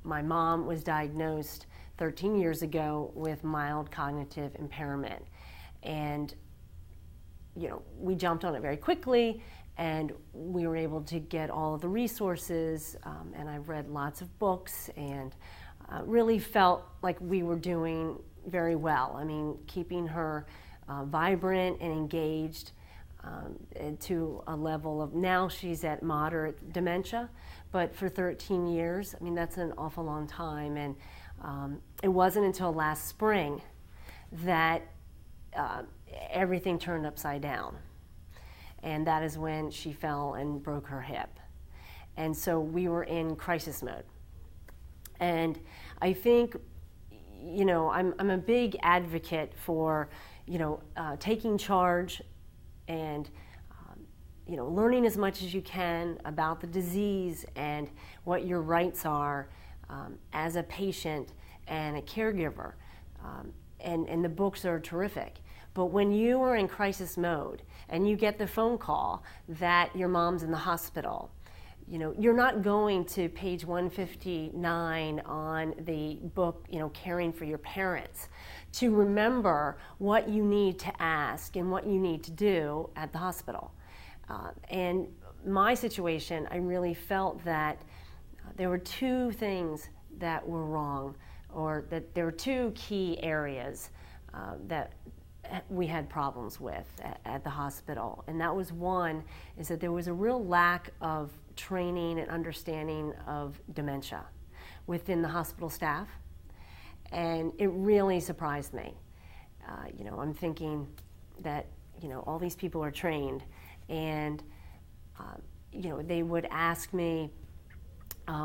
my mom was diagnosed 13 years ago with mild cognitive impairment. And, we jumped on it very quickly, and we were able to get all of the resources, and I've read lots of books, and really felt like we were doing very well. I mean, keeping her vibrant and engaged to a level of, now she's at moderate dementia, but for 13 years, I mean, that's an awful long time. And it wasn't until last spring that everything turned upside down. And that is when she fell and broke her hip. And so we were in crisis mode. And I think, I'm a big advocate for, taking charge and, learning as much as you can about the disease and what your rights are as a patient and a caregiver. And the books are terrific. But when you are in crisis mode and you get the phone call that your mom's in the hospital, you're not going to page 159 on the book, Caring for Your Parents, to remember what you need to ask and what you need to do at the hospital. And my situation, I really felt that there were two things that were wrong, or that there were two key areas that we had problems with at the hospital. And that was, one, is that there was a real lack of training and understanding of dementia within the hospital staff. And it really surprised me. I'm thinking that, all these people are trained, and, they would ask me,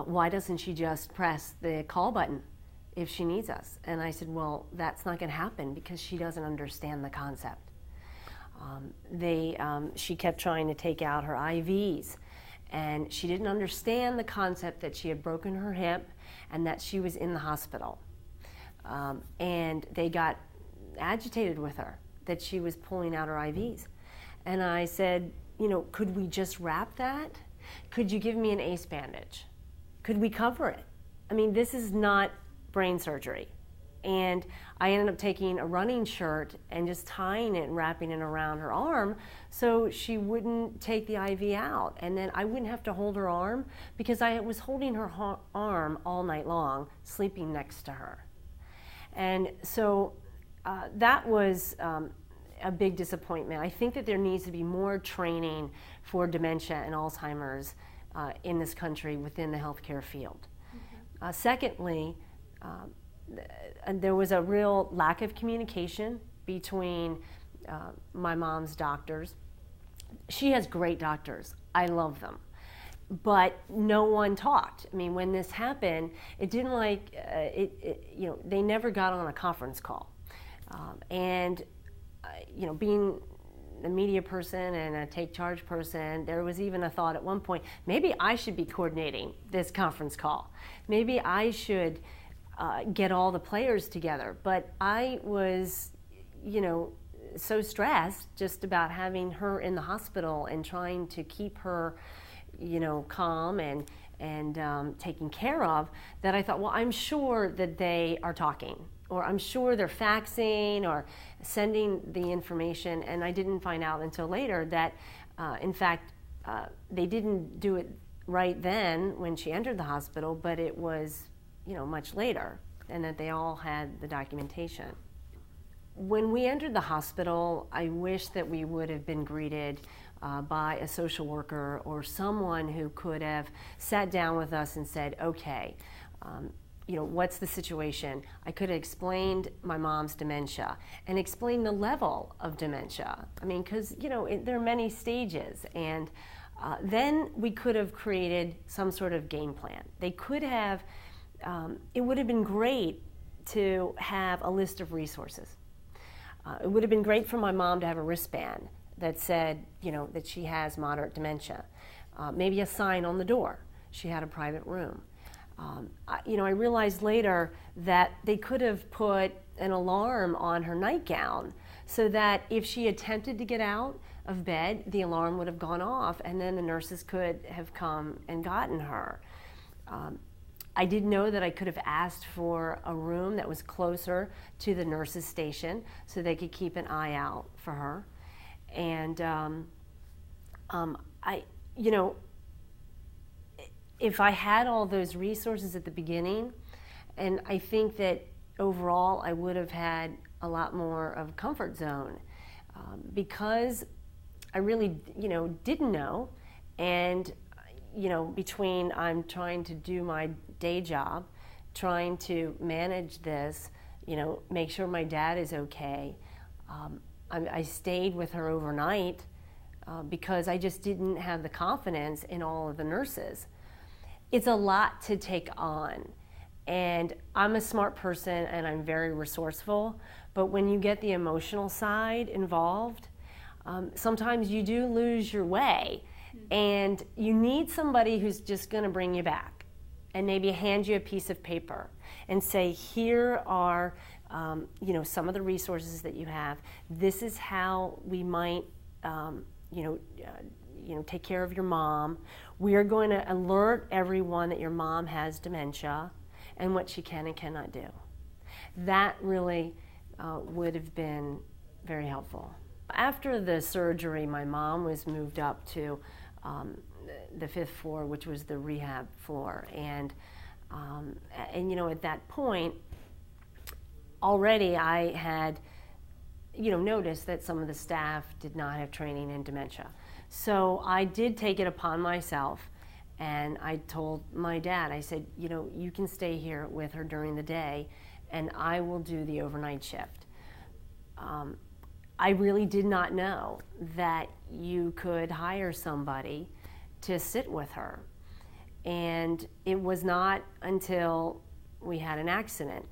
why doesn't she just press the call button if she needs us? And I said, well, that's not going to happen because she doesn't understand the concept. She kept trying to take out her IVs, and she didn't understand the concept that she had broken her hip and that she was in the hospital. And they got agitated with her that she was pulling out her IVs. And I said, could we just wrap that? Could you give me an ACE bandage? Could we cover it? I mean, this is not brain surgery. And I ended up taking a running shirt and just tying it and wrapping it around her arm so she wouldn't take the IV out. And then I wouldn't have to hold her arm, because I was holding her arm all night long, sleeping next to her. And so that was a big disappointment. I think that there needs to be more training for dementia and Alzheimer's in this country within the healthcare field. Mm-hmm. Secondly, there was a real lack of communication between my mom's doctors. She has great doctors. I love them. But no one talked. I mean, when this happened, it didn't they never got on a conference call. Being a media person and a take charge person, there was even a thought at one point, maybe I should be coordinating this conference call. Maybe I should get all the players together. But I was, so stressed just about having her in the hospital and trying to keep her, calm and taken care of, that I thought, well, I'm sure that they are talking, or I'm sure they're faxing or sending the information. And I didn't find out until later that, in fact, they didn't do it right then when she entered the hospital, but it was, much later, and that they all had the documentation. When we entered the hospital, I wish that we would have been greeted by a social worker or someone who could have sat down with us and said, okay, what's the situation? I could have explained my mom's dementia and explained the level of dementia. I mean, because, there are many stages. And then we could have created some sort of game plan. They could have, it would have been great to have a list of resources. It would have been great for my mom to have a wristband that said, that she has moderate dementia. Maybe a sign on the door. She had a private room. I realized later that they could have put an alarm on her nightgown so that if she attempted to get out of bed, the alarm would have gone off, and then the nurses could have come and gotten her. I did know that I could have asked for a room that was closer to the nurse's station so they could keep an eye out for her. And you know, if I had all those resources at the beginning, and I think that overall I would have had a lot more of a comfort zone, because I really, you know, didn't know. And, you know, between I'm trying to do my day job, trying to manage this, you know, make sure my dad is okay. I stayed with her overnight because I just didn't have the confidence in all of the nurses. It's a lot to take on. And I'm a smart person and I'm very resourceful, but when you get the emotional side involved, sometimes you do lose your way. And you need somebody who's just going to bring you back and maybe hand you a piece of paper and say, here are you know, some of the resources that you have. This is how we might you know, take care of your mom. We are going to alert everyone that your mom has dementia and what she can and cannot do. That really would have been very helpful. After the surgery, my mom was moved up to the 5th floor, which was the rehab floor. And you know, at that point, already I had, you know, noticed that some of the staff did not have training in dementia. So I did take it upon myself, and I told my dad, I said, you know, you can stay here with her during the day, and I will do the overnight shift. I really did not know that you could hire somebody to sit with her. And it was not until we had an accident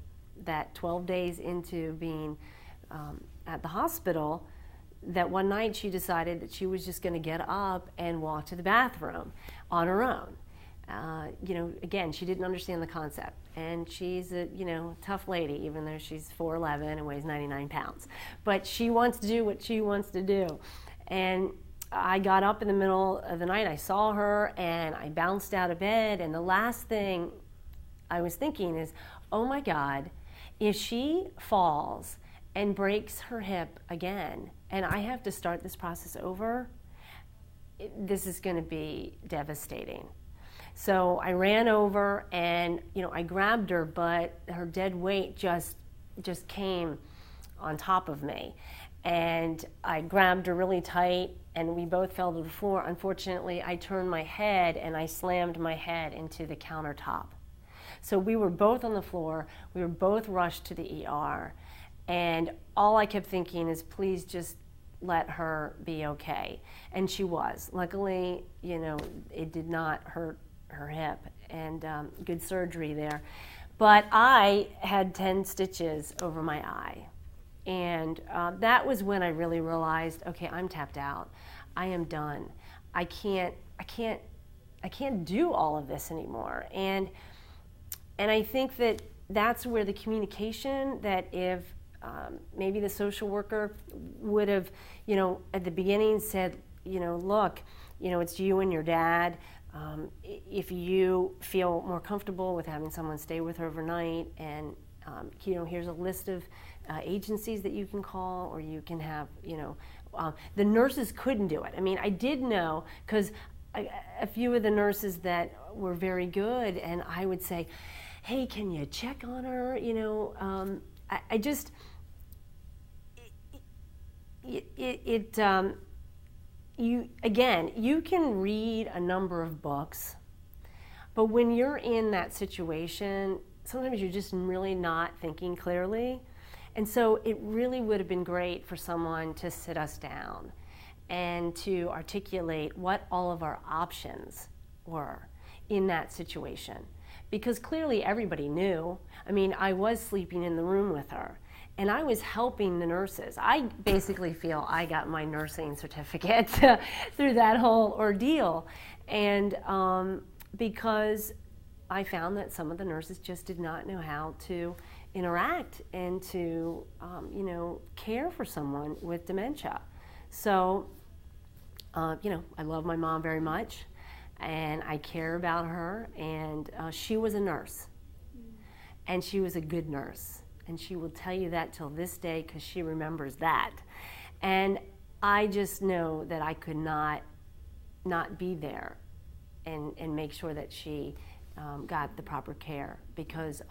that 12 days into being at the hospital that one night she decided that she was just going to get up and walk to the bathroom on her own. You know, again, she didn't understand the concept. And she's a, you know, tough lady, even though she's 4'11" and weighs 99 pounds. But she wants to do what she wants to do. And I got up in the middle of the night, I saw her, and I bounced out of bed. And the last thing I was thinking is, oh my God, if she falls and breaks her hip again, and I have to start this process over, this is going to be devastating. So I ran over and, you know, I grabbed her, but her dead weight just came on top of me. And I grabbed her really tight and we both fell to the floor. Unfortunately, I turned my head and I slammed my head into the countertop. So we were both on the floor. We were both rushed to the ER. And all I kept thinking is, please just let her be okay. And she was. Luckily, you know, it did not hurt her hip, and good surgery there. But I had 10 stitches over my eye. And that was when I really realized, okay, I'm tapped out. I am done. I can't do all of this anymore. And I think that that's where the communication, that if maybe the social worker would have, you know, at the beginning said, you know, look, you know, it's you and your dad. If you feel more comfortable with having someone stay with her overnight, and you know, here's a list of agencies that you can call, or you can have, you know, the nurses couldn't do it. I mean, I did know, because a few of the nurses that were very good, and I would say, hey, can you check on her? You know, I just, you can read a number of books, but when you're in that situation, sometimes you're just really not thinking clearly. And so it really would have been great for someone to sit us down and to articulate what all of our options were in that situation. Because clearly everybody knew. I mean, I was sleeping in the room with her, and I was helping the nurses. I basically feel I got my nursing certificate through that whole ordeal. And because I found that some of the nurses just did not know how to interact and to, you know, care for someone with dementia. So, you know, I love my mom very much. and I care about her, and she was a nurse, and she was a good nurse, and she will tell you that till this day because she remembers that. And I just know that I could not be there and make sure that she got the proper care because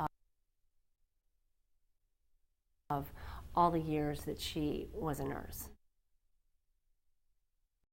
of all the years that she was a nurse.